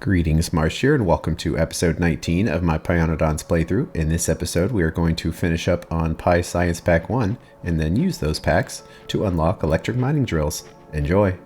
Greetings, Marsh here, and welcome to episode 19 of my Pyanodons playthrough. In this episode, we are going to finish up on PyScience Pack 1, and then use those packs to unlock electric mining drills. Enjoy!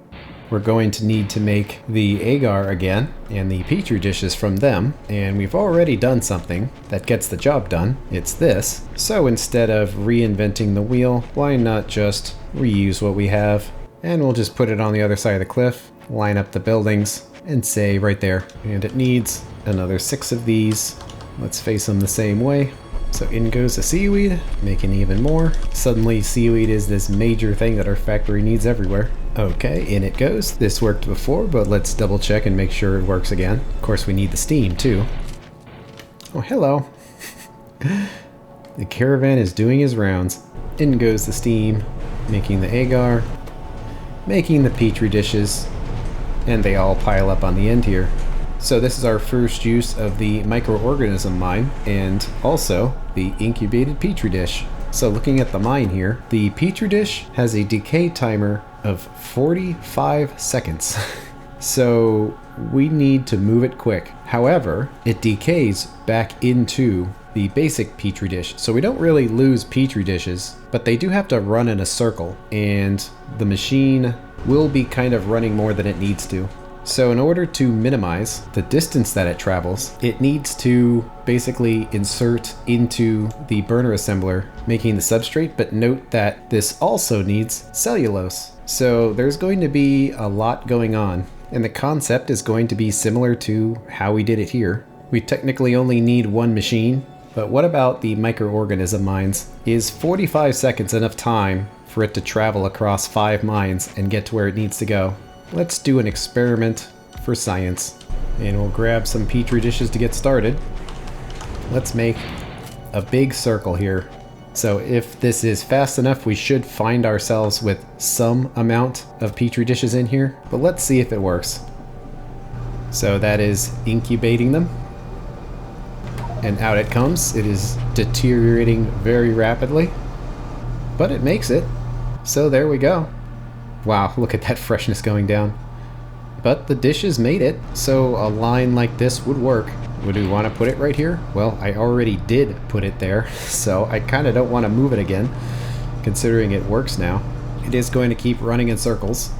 We're going to need to make the agar again, and the petri dishes from them, and we've already done something that gets the job done. It's this. So instead of reinventing the wheel, why not just reuse what we have? And we'll just put it on the other side of the cliff, line up the buildings, and say right there. And it needs another 6 of these. Let's face them the same way. So in goes the seaweed, making even more. Suddenly seaweed is this major thing that our factory needs everywhere. Okay, in it goes. This worked before, but let's double check and make sure it works again. Of course we need the steam too. Oh, hello. The caravan is doing his rounds. In goes the steam, making the agar, making the petri dishes, and they all pile up on the end here. So this is our first use of the microorganism mine, and also the incubated petri dish. So looking at the mine here, the petri dish has a decay timer of 45 seconds. So we need to move it quick. However, it decays back into the basic petri dish. So we don't really lose petri dishes, but they do have to run in a circle, and the machine will be kind of running more than it needs to. So in order to minimize the distance that it travels, it needs to basically insert into the burner assembler, making the substrate, but note that this also needs cellulose. So there's going to be a lot going on, and the concept is going to be similar to how we did it here. We technically only need one machine, but what about the microorganism mines? Is 45 seconds enough time for it to travel across 5 mines and get to where it needs to go? Let's do an experiment for science, and we'll grab some petri dishes to get started. Let's make a big circle here. So if this is fast enough, we should find ourselves with some amount of petri dishes in here, but let's see if it works. So that is incubating them, and out it comes. It is deteriorating very rapidly, but it makes it. So there we go. Wow, look at that freshness going down. But the dishes made it, so a line like this would work. Would we want to put it right here? Well, I already did put it there, so I kind of don't want to move it again, considering it works now. It is going to keep running in circles,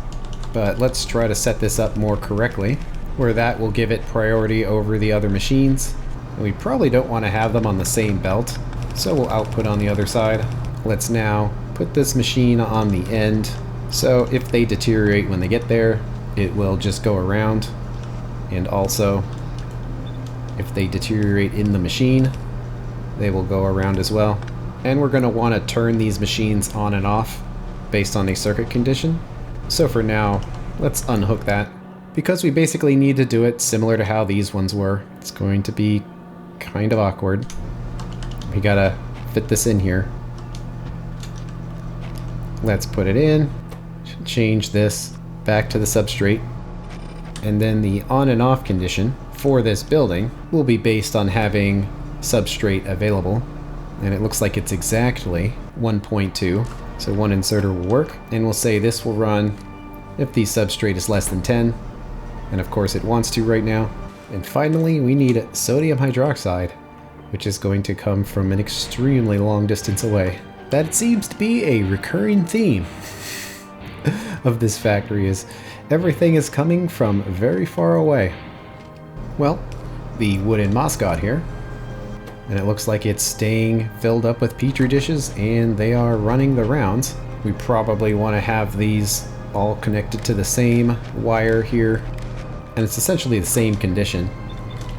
but let's try to set this up more correctly, where that will give it priority over the other machines. And we probably don't want to have them on the same belt, so we'll output on the other side. Let's now put this machine on the end, so if they deteriorate when they get there, it will just go around. And also, if they deteriorate in the machine, they will go around as well. And we're going to want to turn these machines on and off based on a circuit condition. So for now, let's unhook that, because we basically need to do it similar to how these ones were. It's going to be kind of awkward. We gotta fit this in here. Let's put it in, change this back to the substrate, and then the on and off condition for this building will be based on having substrate available, and it looks like it's exactly 1.2, so one inserter will work, and we'll say this will run if the substrate is less than 10, and of course it wants to right now. And finally, we need sodium hydroxide, which is going to come from an extremely long distance away. That seems to be a recurring theme of this factory, is everything is coming from very far away. Well, the wooden mascot here, and it looks like it's staying filled up with petri dishes, and they are running the rounds. We probably want to have these all connected to the same wire here, and it's essentially the same condition,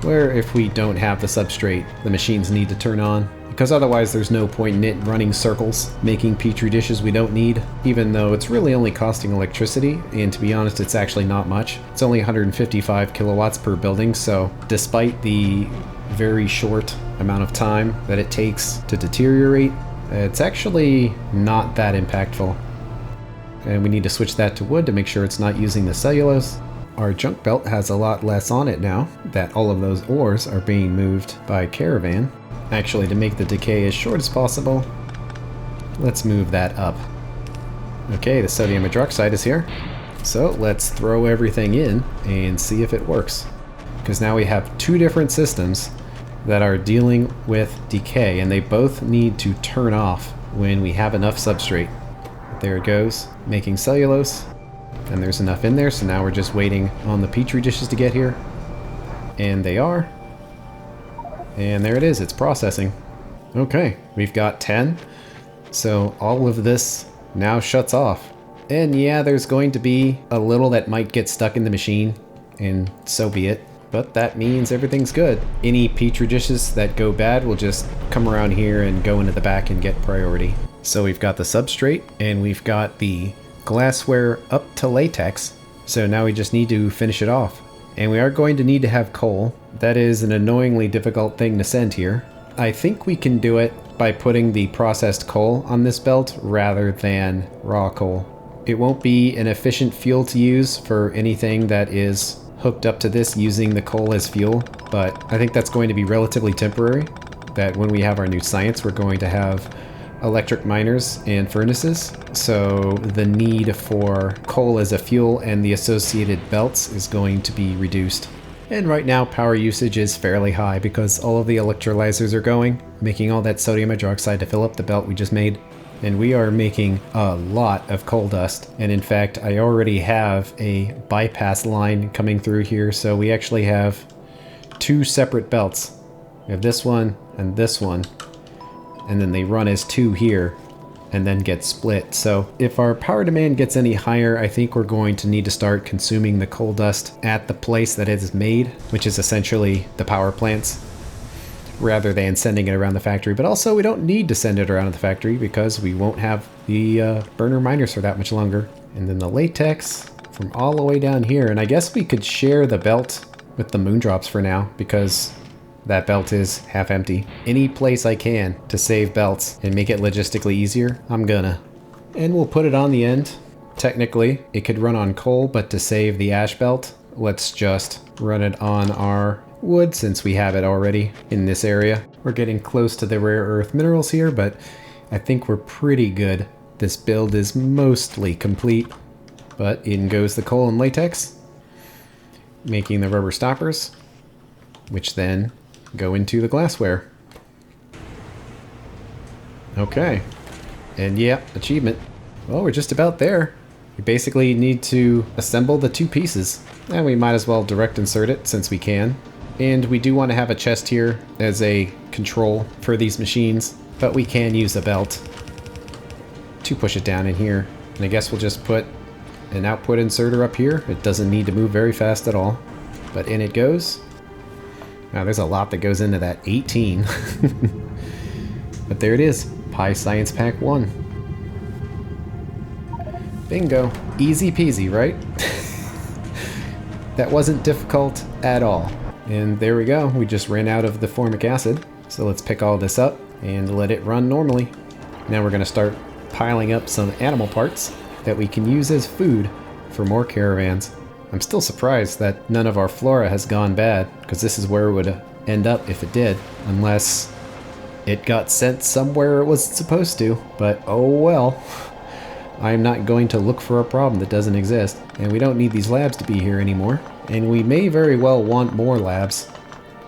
where if we don't have the substrate, the machines need to turn on, because otherwise there's no point in it running circles, making petri dishes we don't need, even though it's really only costing electricity, and to be honest, it's actually not much. It's only 155 kilowatts per building, so despite the very short amount of time that it takes to deteriorate, it's actually not that impactful. And we need to switch that to wood to make sure it's not using the cellulose. Our junk belt has a lot less on it now that all of those ores are being moved by Caravan. Actually, to make the decay as short as possible, let's move that up. Okay, the sodium hydroxide is here. So let's throw everything in and see if it works. because now we have two different systems that are dealing with decay, and they both need to turn off when we have enough substrate. There it goes, making cellulose, and there's enough in there, so now we're just waiting on the petri dishes to get here. And they are. And there it is, it's processing. Okay, we've got 10. So all of this now shuts off. And yeah, there's going to be a little that might get stuck in the machine, and so be it. But that means everything's good. Any petri dishes that go bad will just come around here and go into the back and get priority. So we've got the substrate, and we've got the glassware up to latex. So now we just need to finish it off. And we are going to need to have coal. That is an annoyingly difficult thing to send here. I think we can do it by putting the processed coal on this belt rather than raw coal. It won't be an efficient fuel to use for anything that is hooked up to this using the coal as fuel, but I think that's going to be relatively temporary. That when we have our new science, we're going to have electric miners and furnaces, so the need for coal as a fuel and the associated belts is going to be reduced. And right now power usage is fairly high because all of the electrolyzers are going, making all that sodium hydroxide to fill up the belt we just made. And we are making a lot of coal dust. And in fact, I already have a bypass line coming through here, so we actually have two separate belts. We have this one, and then they run as two here and then get split. So if our power demand gets any higher, I think we're going to need to start consuming the coal dust at the place that it is made, which is essentially the power plants, rather than sending it around the factory. But also we don't need to send it around the factory because we won't have the burner miners for that much longer. And then the latex from all the way down here. And I guess we could share the belt with the moondrops for now because that belt is half empty. Any place I can to save belts and make it logistically easier, I'm gonna. And we'll put it on the end. Technically, it could run on coal, but to save the ash belt, let's just run it on our wood since we have it already in this area. We're getting close to the rare earth minerals here, but I think we're pretty good. This build is mostly complete, but in goes the coal and latex, making the rubber stoppers, which then go into the glassware. Okay, and yeah, achievement. Well, we're just about there. We basically need to assemble the two pieces, and we might as well direct insert it since we can. And we do want to have a chest here as a control for these machines, but we can use a belt to push it down in here. And I guess we'll just put an output inserter up here. It doesn't need to move very fast at all, but in it goes. Now there's a lot that goes into that 18. But there it is, PyScience Pack 1. Bingo. Easy peasy, right? That wasn't difficult at all. And there we go, we just ran out of the formic acid. So let's pick all this up and let it run normally. Now we're gonna start piling up some animal parts that we can use as food for more caravans. I'm still surprised that none of our flora has gone bad, because this is where it would end up if it did, unless it got sent somewhere it wasn't supposed to. But oh well. I'm not going to look for a problem that doesn't exist, and we don't need these labs to be here anymore. And we may very well want more labs,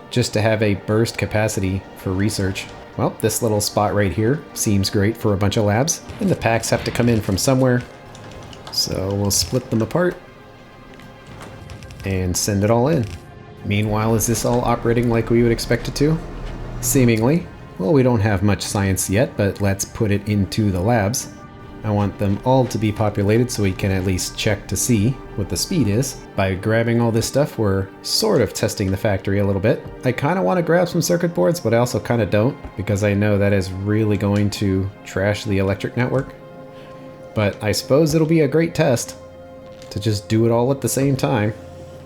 just to have a burst capacity for research. Well, this little spot right here seems great for a bunch of labs, and the packs have to come in from somewhere. So we'll split them apart and send it all in. Meanwhile, is this all operating like we would expect it to? Seemingly. Well, we don't have much science yet, but let's put it into the labs. I want them all to be populated so we can at least check to see what the speed is. By grabbing all this stuff, we're sort of testing the factory a little bit. I kind of want to grab some circuit boards, but I also kind of don't, because I know that is really going to trash the electric network. But I suppose it'll be a great test to just do it all at the same time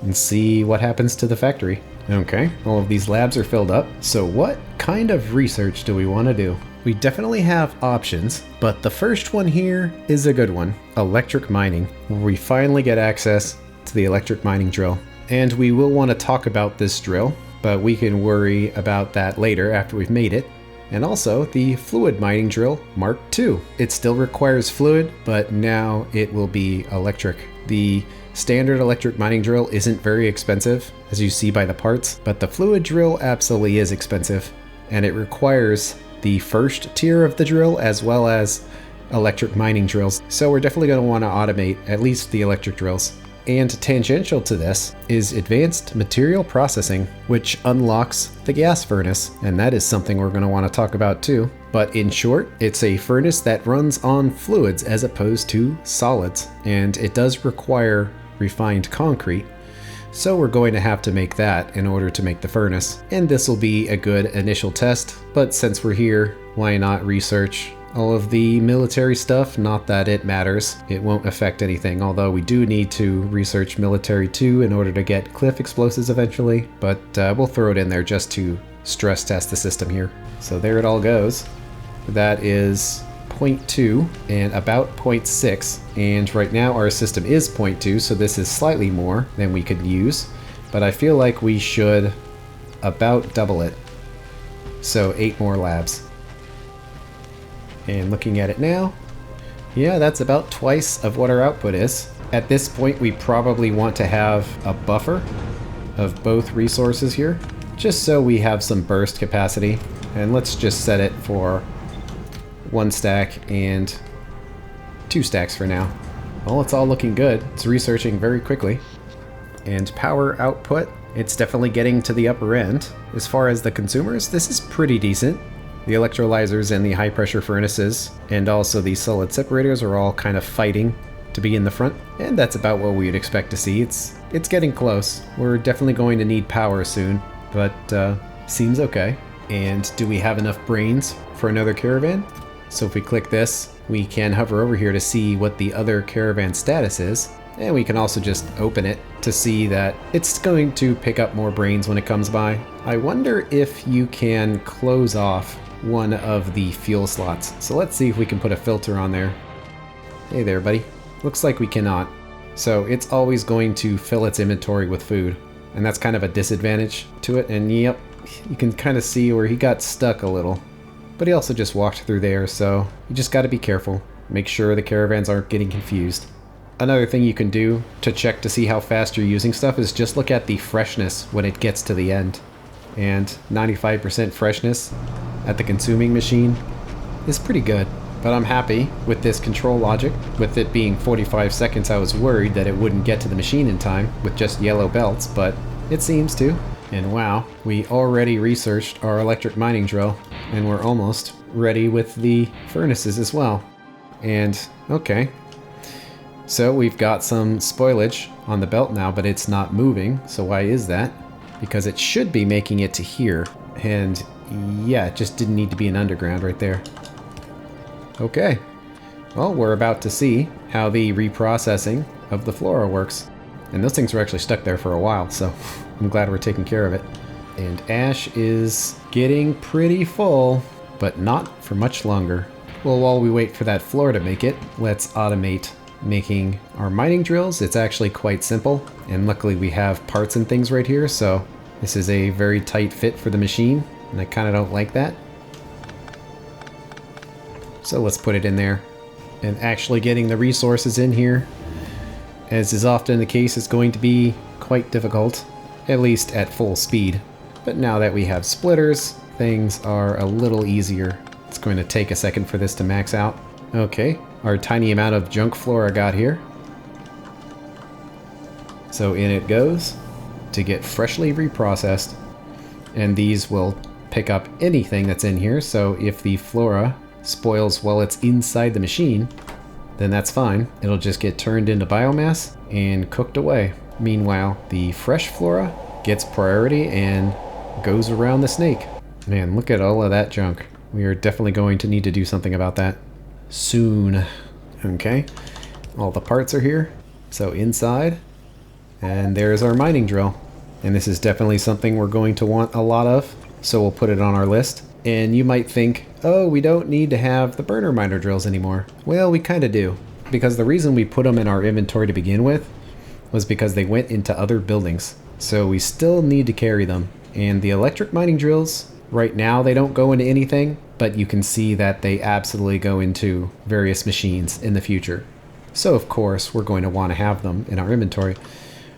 and see what happens to the factory. Okay, all of these labs are filled up. So what kind of research do we want to do? We definitely have options, but the first one here is a good one. Electric mining, where we finally get access to the electric mining drill. And we will want to talk about this drill, but we can worry about that later after we've made it. and also the fluid mining drill Mark II. It still requires fluid, but now it will be electric. The standard electric mining drill isn't very expensive, as you see by the parts, but the fluid drill absolutely is expensive, and it requires the first tier of the drill as well as electric mining drills. So we're definitely going to want to automate at least the electric drills. And tangential to this is advanced material processing, which unlocks the gas furnace, and that is something we're going to want to talk about too. But in short, it's a furnace that runs on fluids as opposed to solids, and it does require refined concrete. So we're going to have to make that in order to make the furnace. And this will be a good initial test, but since we're here, why not research all of the military stuff? Not that it matters. It won't affect anything, although we do need to research military too in order to get cliff explosives eventually, but we'll throw it in there just to stress test the system here. So there it all goes. That is 0.2 and about 0.6, and right now our system is 0.2, so this is slightly more than we could use, but I feel like we should about double it. So 8 more labs. And looking at it now, yeah, that's about twice of what our output is. At this point, we probably want to have a buffer of both resources here, just so we have some burst capacity. And let's just set it for 1 stack and 2 stacks for now. Well, it's all looking good. It's researching very quickly. And power output, it's definitely getting to the upper end. As far as the consumers, this is pretty decent. The electrolyzers and the high pressure furnaces and also the solid separators are all kind of fighting to be in the front, and that's about what we would expect to see. It's getting close. We're definitely going to need power soon, but seems okay. And do we have enough brains for another caravan? So if we click this, we can hover over here to see what the other caravan status is, and we can also just open it to see that it's going to pick up more brains when it comes by. I wonder if you can close off one of the fuel slots. So let's see if we can put a filter on there. Hey there, buddy. Looks like we cannot. So it's always going to fill its inventory with food, and that's kind of a disadvantage to it. And yep, you can kind of see where he got stuck a little, but he also just walked through there, so you just got to be careful. Make sure the caravans aren't getting confused. Another thing you can do to check to see how fast you're using stuff is just look at the freshness when it gets to the end. And 95% freshness at the consuming machine is pretty good. But I'm happy with this control logic. With it being 45 seconds, I was worried that it wouldn't get to the machine in time with just yellow belts, but it seems to. And wow, we already researched our electric mining drill, and we're almost ready with the furnaces as well. And okay, so we've got some spoilage on the belt now, but it's not moving. So why is that? Because it should be making it to here, and yeah, it just didn't need to be an underground right there. Okay, well, we're about to see how the reprocessing of the flora works. And those things were actually stuck there for a while, so I'm glad we're taking care of it. And Ash is getting pretty full, but not for much longer. Well, while we wait for that floor to make it, let's automate making our mining drills. It's actually quite simple, and luckily we have parts and things right here, so this is a very tight fit for the machine, and I kind of don't like that. So let's put it in there. And actually getting the resources in here, as is often the case, is going to be quite difficult, at least at full speed. But now that we have splitters, things are a little easier. It's going to take a second for this to max out. Okay, our tiny amount of junk flora got here. So in it goes to get freshly reprocessed. And these will pick up anything that's in here, so if the flora spoils while it's inside the machine, then that's fine. It'll just get turned into biomass and cooked away. Meanwhile, the fresh flora gets priority and goes around the snake. Man, look at all of that junk. We are definitely going to need to do something about that soon. Okay, all the parts are here. So inside, and there's our mining drill. And this is definitely something we're going to want a lot of, so we'll put it on our list. And you might think, oh, we don't need to have the burner miner drills anymore. Well, we kind of do, because the reason we put them in our inventory to begin with was because they went into other buildings. So we still need to carry them. And the electric mining drills Right now they don't go into anything, but you can see that they absolutely go into various machines in the future. So of course we're going to want to have them in our inventory,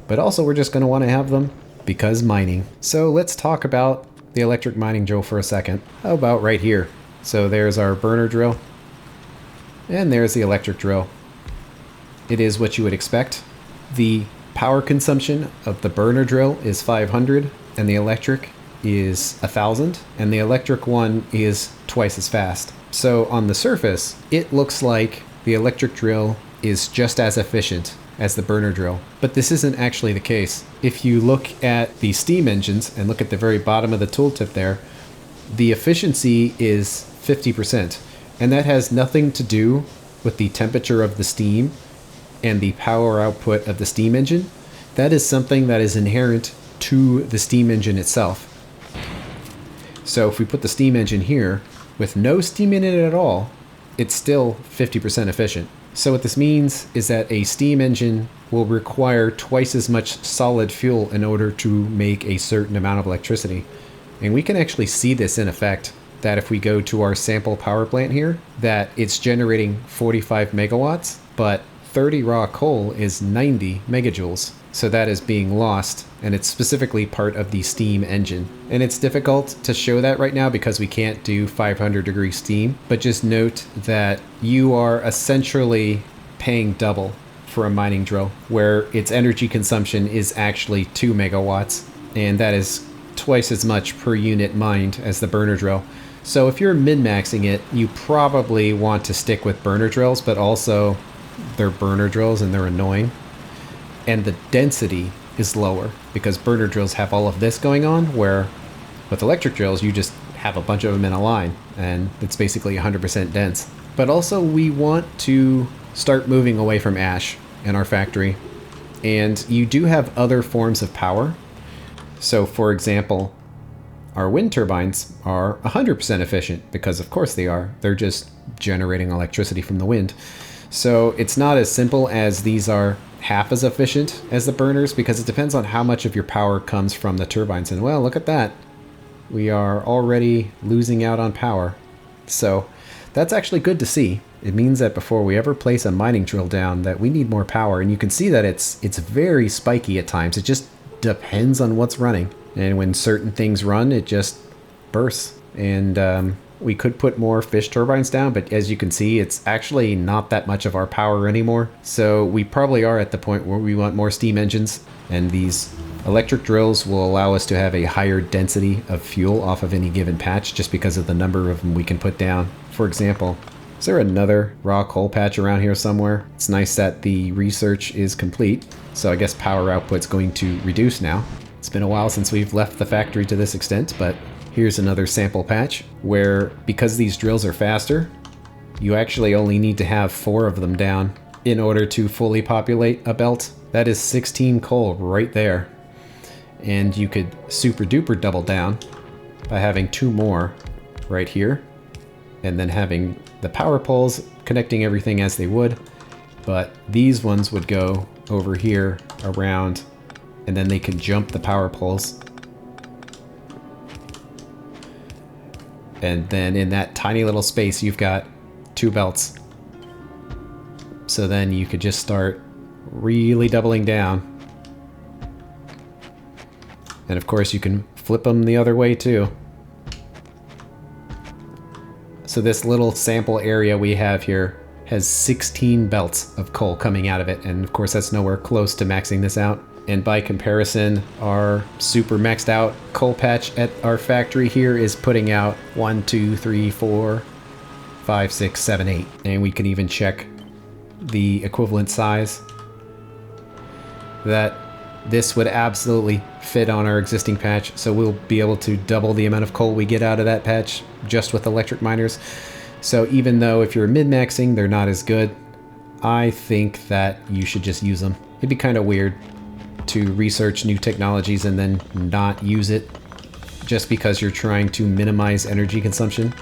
but also we're just going to want to have them because mining. So let's talk about the electric mining drill for a second. How about right here? So there's our burner drill, and there's the electric drill. It is what you would expect. The power consumption of the burner drill is 500 and the electric is 1000, and the electric one is twice as fast. So on the surface, it looks like the electric drill is just as efficient as the burner drill, but this isn't actually the case. If you look at the steam engines and look at the very bottom of the tooltip there, the efficiency is 50%, and that has nothing to do with the temperature of the steam and the power output of the steam engine. That is something that is inherent to the steam engine itself. So if we put the steam engine here with no steam in it at all, it's still 50% efficient. So what this means is that a steam engine will require twice as much solid fuel in order to make a certain amount of electricity. And we can actually see this in effect, that if we go to our sample power plant here, that it's generating 45 megawatts, but 30 raw coal is 90 megajoules. So that is being lost, and it's specifically part of the steam engine. And it's difficult to show that right now because we can't do 500-degree steam, but just note that you are essentially paying double for a mining drill, where its energy consumption is actually 2 megawatts, and that is twice as much per unit mined as the burner drill. So if you're min-maxing it, you probably want to stick with burner drills, but also they're burner drills and they're annoying. And the density is lower because burner drills have all of this going on, where with electric drills you just have a bunch of them in a line and it's basically 100% dense. But also we want to start moving away from ash in our factory, and you do have other forms of power. So for example, our wind turbines are 100% efficient because of course they are. They're just generating electricity from the wind. So it's not as simple as these are half as efficient as the burners, because it depends on how much of your power comes from the turbines. And well, look at that. We are already losing out on power. So that's actually good to see. It means that before we ever place a mining drill down, that we need more power. And you can see that it's very spiky at times. It just depends on what's running. And when certain things run, it just bursts. And we could put more fish turbines down, but as you can see, it's actually not that much of our power anymore. So we probably are at the point where we want more steam engines, and these electric drills will allow us to have a higher density of fuel off of any given patch just because of the number of them we can put down. For example, is there another raw coal patch around here somewhere? It's nice that the research is complete, so I guess power output's going to reduce now. It's been a while since we've left the factory to this extent, but here's another sample patch where, because these drills are faster, you actually only need to have 4 of them down in order to fully populate a belt. That is 16 coal right there. And you could super duper double down by having 2 more right here, and then having the power poles connecting everything as they would. But these ones would go over here around, and then they could jump the power poles. And then in that tiny little space, you've got 2 belts. So then you could just start really doubling down. And of course you can flip them the other way too. So this little sample area we have here has 16 belts of coal coming out of it. And of course that's nowhere close to maxing this out. And by comparison, our super maxed out coal patch at our factory here is putting out 1, 2, 3, 4, 5, 6, 7, 8. And we can even check the equivalent size. That this would absolutely fit on our existing patch. So we'll be able to double the amount of coal we get out of that patch just with electric miners. So even though if you're min-maxing, they're not as good, I think that you should just use them. It'd be kind of weird to research new technologies and then not use it just because you're trying to minimize energy consumption.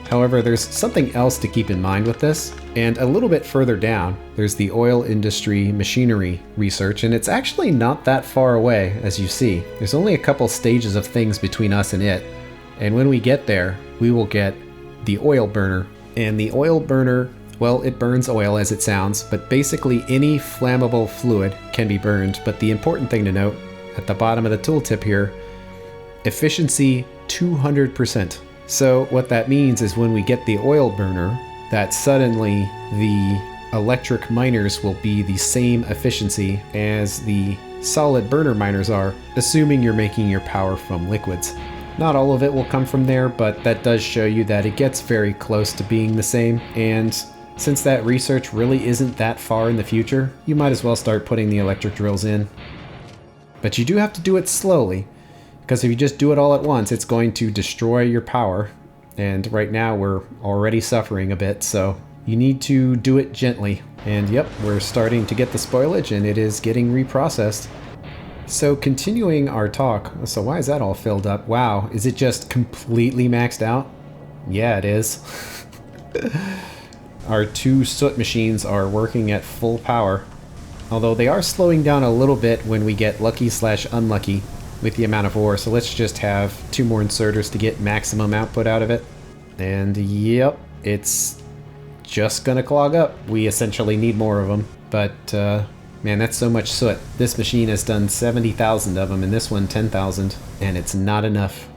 However, there's something else to keep in mind with this, and a little bit further down, there's the oil industry machinery research, and it's actually not that far away, as you see. There's only a couple stages of things between us and it, And when we get there, we will get the oil burner. And the oil burner, well, it burns oil as it sounds, but basically any flammable fluid can be burned. But the important thing to note, at the bottom of the tooltip here, efficiency 200%. So what that means is when we get the oil burner, that suddenly the electric miners will be the same efficiency as the solid burner miners are, assuming you're making your power from liquids. Not all of it will come from there, but that does show you that it gets very close to being the same. And since that research really isn't that far in the future, you might as well start putting the electric drills in. But you do have to do it slowly, because if you just do it all at once, it's going to destroy your power. And right now we're already suffering a bit, so you need to do it gently. And yep, we're starting to get the spoilage and it is getting reprocessed. So continuing our talk, so why is that all filled up? Wow, is it just completely maxed out? Yeah, it is. Our two soot machines are working at full power, although they are slowing down a little bit when we get lucky/unlucky with the amount of ore. So let's just have 2 more inserters to get maximum output out of it. And yep, it's just gonna clog up. We essentially need more of them, but man, that's so much soot. This machine has done 70,000 of them and this one 10,000, and it's not enough.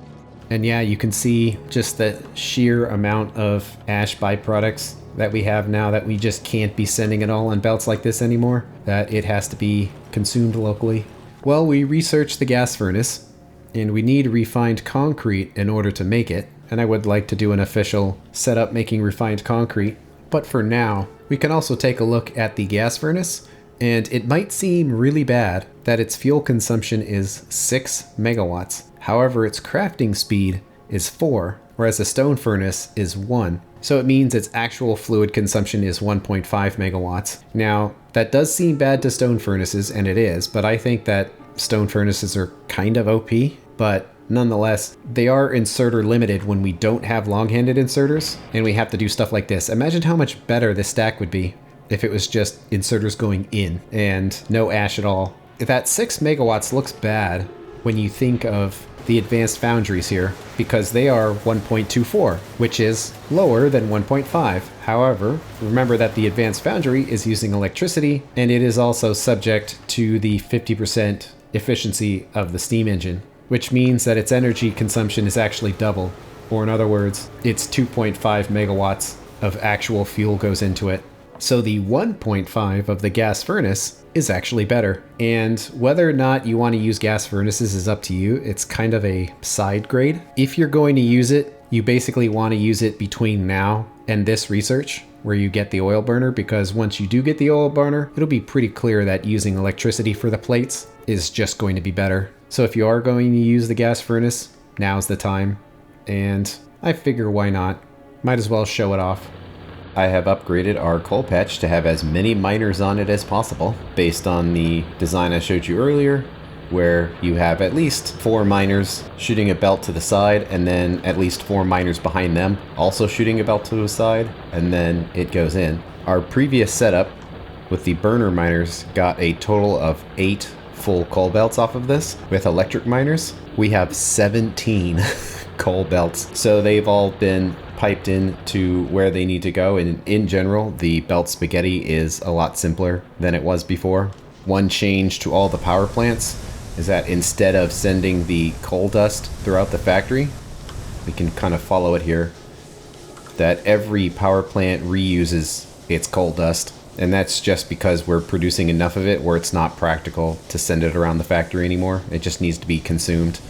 And yeah, you can see just the sheer amount of ash byproducts that we have now, that we just can't be sending it all on belts like this anymore, that it has to be consumed locally. Well, we researched the gas furnace, and we need refined concrete in order to make it, and I would like to do an official setup making refined concrete. But for now, we can also take a look at the gas furnace, and it might seem really bad that its fuel consumption is 6 megawatts. However, its crafting speed is 4, whereas the stone furnace is 1. So it means its actual fluid consumption is 1.5 megawatts. Now, that does seem bad to stone furnaces, and it is, but I think that stone furnaces are kind of OP, but nonetheless, they are inserter limited when we don't have long-handed inserters, and we have to do stuff like this. Imagine how much better this stack would be if it was just inserters going in and no ash at all. That 6 megawatts looks bad when you think of the advanced foundries here, because they are 1.24, which is lower than 1.5. However, remember that the advanced foundry is using electricity, and it is also subject to the 50% efficiency of the steam engine, which means that its energy consumption is actually double, or in other words, it's 2.5 megawatts of actual fuel goes into it. So the 1.5 of the gas furnace is actually better. And whether or not you want to use gas furnaces is up to you. It's kind of a side grade. If you're going to use it, you basically want to use it between now and this research where you get the oil burner, because once you do get the oil burner, it'll be pretty clear that using electricity for the plates is just going to be better. So if you are going to use the gas furnace, now's the time. And I figure why not? Might as well show it off. I have upgraded our coal patch to have as many miners on it as possible, based on the design I showed you earlier, where you have at least 4 miners shooting a belt to the side, and then at least 4 miners behind them also shooting a belt to the side, and then it goes in. Our previous setup with the burner miners got a total of 8 full coal belts off of this. With electric miners, we have 17 coal belts. So they've all been piped in to where they need to go, and in general the belt spaghetti is a lot simpler than it was before. One change to all the power plants is that instead of sending the coal dust throughout the factory, we can kind of follow it here, that every power plant reuses its coal dust, and that's just because we're producing enough of it where it's not practical to send it around the factory anymore. It just needs to be consumed.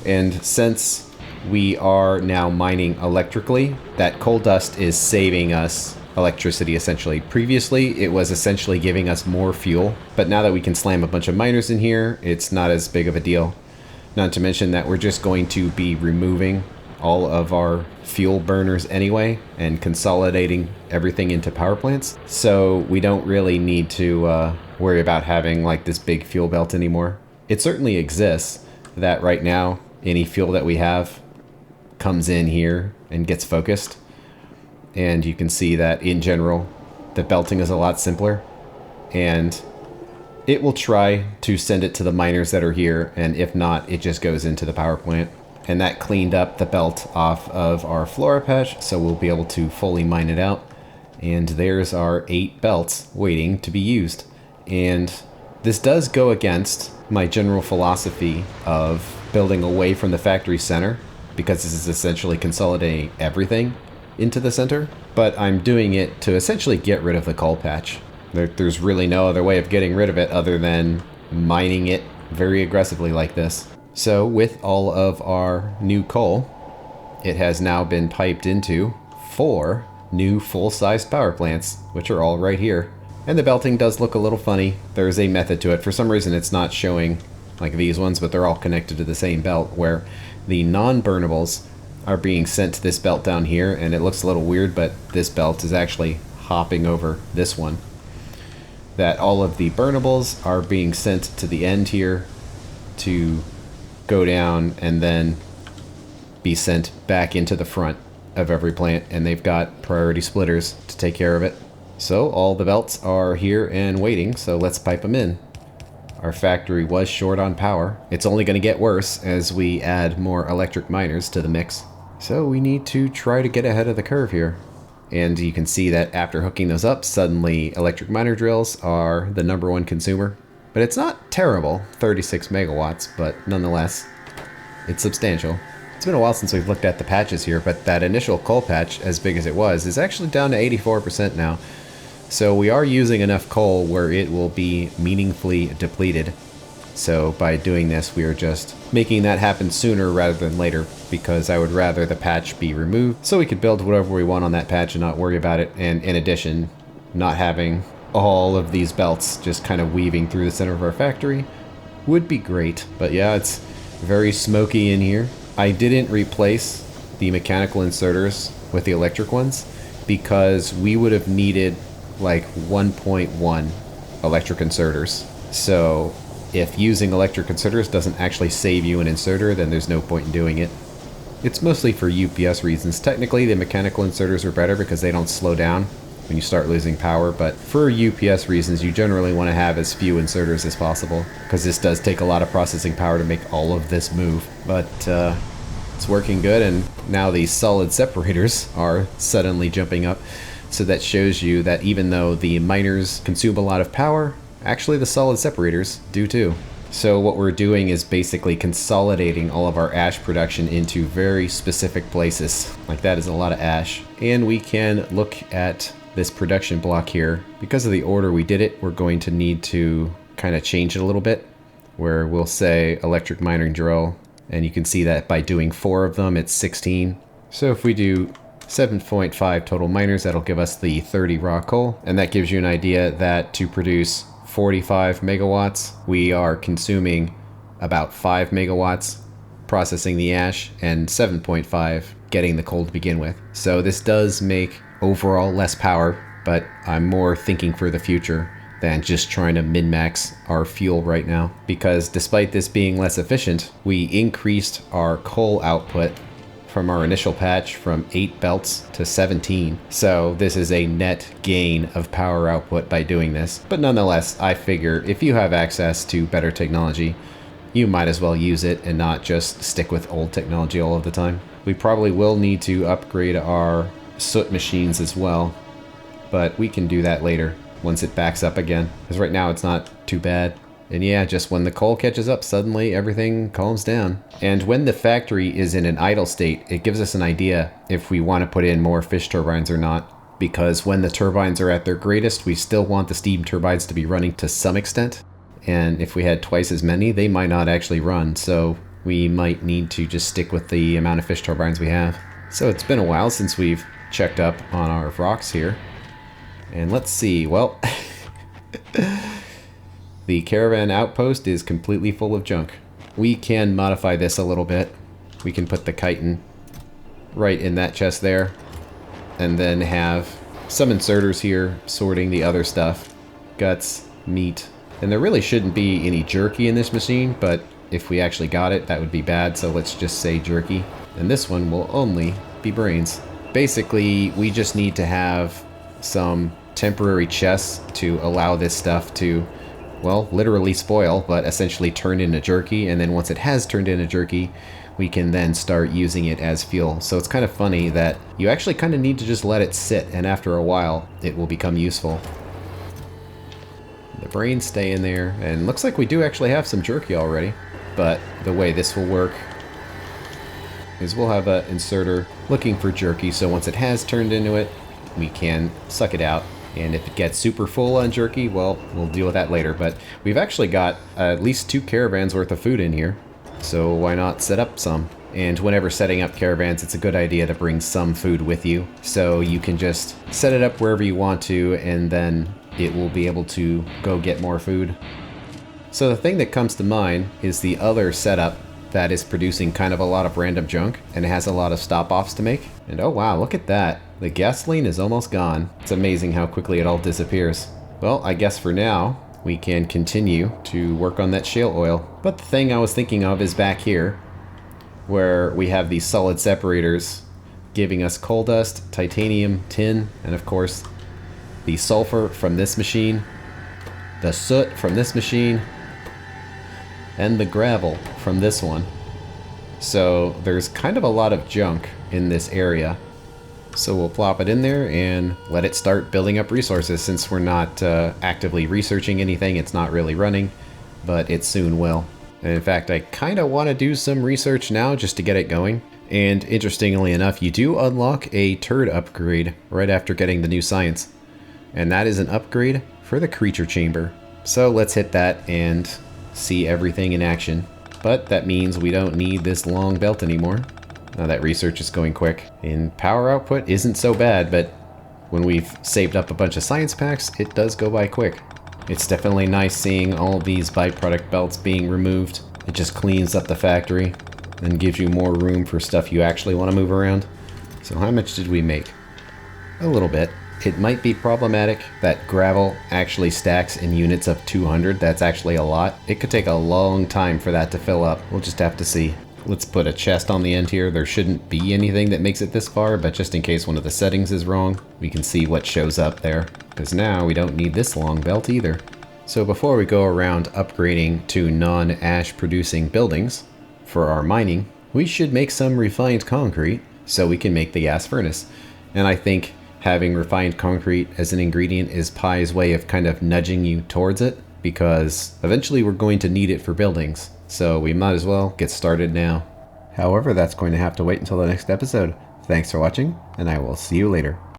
And since we are now mining electrically, that coal dust is saving us electricity essentially. Previously, it was essentially giving us more fuel, but now that we can slam a bunch of miners in here, it's not as big of a deal. Not to mention that we're just going to be removing all of our fuel burners anyway and consolidating everything into power plants. So we don't really need to worry about having like this big fuel belt anymore. It certainly exists that right now any fuel that we have comes in here and gets focused, and you can see that in general the belting is a lot simpler, and it will try to send it to the miners that are here, and if not, it just goes into the power plant. And that cleaned up the belt off of our flora patch, so we'll be able to fully mine it out. And there's our 8 belts waiting to be used. And this does go against my general philosophy of building away from the factory center, because this is essentially consolidating everything into the center. But I'm doing it to essentially get rid of the coal patch. There's really no other way of getting rid of it other than mining it very aggressively like this. So with all of our new coal, it has now been piped into 4 new full-sized power plants, which are all right here. And the belting does look a little funny. There's a method to it. For some reason it's not showing like these ones, but they're all connected to the same belt, where the non-burnables are being sent to this belt down here, and it looks a little weird, but this belt is actually hopping over this one. That all of the burnables are being sent to the end here to go down and then be sent back into the front of every plant, and they've got priority splitters to take care of it. So all the belts are here and waiting, so let's pipe them in. Our factory was short on power. It's only going to get worse as we add more electric miners to the mix. So we need to try to get ahead of the curve here. And you can see that after hooking those up, suddenly electric miner drills are the #1 consumer. But it's not terrible, 36 megawatts, but nonetheless, it's substantial. It's been a while since we've looked at the patches here, but that initial coal patch, as big as it was, is actually down to 84% now. So we are using enough coal where it will be meaningfully depleted. So by doing this, we are just making that happen sooner rather than later, because I would rather the patch be removed so we could build whatever we want on that patch and not worry about it. And in addition, not having all of these belts just kind of weaving through the center of our factory would be great. But yeah, it's very smoky in here. I didn't replace the mechanical inserters with the electric ones because we would have needed like 1.1 electric inserters. So if using electric inserters doesn't actually save you an inserter, then there's no point in doing it. It's mostly for UPS reasons. Technically, the mechanical inserters are better because they don't slow down when you start losing power, but for UPS reasons, you generally want to have as few inserters as possible, because this does take a lot of processing power to make all of this move. But it's working good, and now these solid separators are suddenly jumping up. So that shows you that even though the miners consume a lot of power, actually the solid separators do too. So what we're doing is basically consolidating all of our ash production into very specific places. Like that is a lot of ash. And we can look at this production block here. Because of the order we did it, we're going to need to kind of change it a little bit, where we'll say electric mining drill, and you can see that by doing 4 of them, it's 16. So if we do 7.5 total miners, that'll give us the 30 raw coal, and that gives you an idea that to produce 45 megawatts, we are consuming about 5 megawatts processing the ash and 7.5 getting the coal to begin with. So this does make overall less power, but I'm more thinking for the future than just trying to min-max our fuel right now, because despite this being less efficient, we increased our coal output from our initial patch from 8 belts to 17. So this is a net gain of power output by doing this. But nonetheless, I figure if you have access to better technology, you might as well use it and not just stick with old technology all of the time. We probably will need to upgrade our soot machines as well, but we can do that later once it backs up again, because right now it's not too bad. And yeah, just when the coal catches up, suddenly everything calms down. And when the factory is in an idle state, it gives us an idea if we want to put in more fish turbines or not. Because when the turbines are at their greatest, we still want the steam turbines to be running to some extent. And if we had twice as many, they might not actually run. So we might need to just stick with the amount of fish turbines we have. So it's been a while since we've checked up on our rocks here. And let's see, well... The Caravan outpost is completely full of junk. We can modify this a little bit. We can put the chitin right in that chest there, and then have some inserters here sorting the other stuff. Guts, meat. And there really shouldn't be any jerky in this machine, but if we actually got it, that would be bad, so let's just say jerky. And this one will only be brains. Basically, we just need to have some temporary chests to allow this stuff to, well, literally spoil, but essentially turn into jerky. And then once it has turned into jerky, we can then start using it as fuel. So it's kind of funny that you actually kind of need to just let it sit, and after a while it will become useful. The brains stay in there, and looks like we do actually have some jerky already. But the way this will work is we'll have an inserter looking for jerky, so once it has turned into it, we can suck it out. And if it gets super full on jerky, well, we'll deal with that later. But we've actually got at least 2 caravans worth of food in here, so why not set up some? And whenever setting up caravans, it's a good idea to bring some food with you, so you can just set it up wherever you want to, and then it will be able to go get more food. So the thing that comes to mind is the other setup that is producing kind of a lot of random junk, and it has a lot of stop-offs to make. And oh wow, look at that. The gasoline is almost gone. It's amazing how quickly it all disappears. Well, I guess for now, we can continue to work on that shale oil. But the thing I was thinking of is back here, where we have these solid separators giving us coal dust, titanium, tin, and of course, the sulfur from this machine, the soot from this machine, and the gravel from this one. So there's kind of a lot of junk in this area. So we'll plop it in there and let it start building up resources. Since we're not actively researching anything, it's not really running, but it soon will. And in fact, I kind of want to do some research now just to get it going. And interestingly enough, you do unlock a turd upgrade right after getting the new science. And that is an upgrade for the creature chamber. So let's hit that and see everything in action. But that means we don't need this long belt anymore. Now that research is going quick. And power output isn't so bad, but when we've saved up a bunch of science packs, it does go by quick. It's definitely nice seeing all these byproduct belts being removed. It just cleans up the factory and gives you more room for stuff you actually want to move around. So how much did we make? A little bit. It might be problematic that gravel actually stacks in units of 200. That's actually a lot. It could take a long time for that to fill up. We'll just have to see. Let's put a chest on the end here. There shouldn't be anything that makes it this far, but just in case one of the settings is wrong, we can see what shows up there. Because now we don't need this long belt either. So before we go around upgrading to non-ash producing buildings for our mining, we should make some refined concrete so we can make the gas furnace. And I think having refined concrete as an ingredient is Pi's way of kind of nudging you towards it, because eventually we're going to need it for buildings. So we might as well get started now. However, that's going to have to wait until the next episode. Thanks for watching, and I will see you later.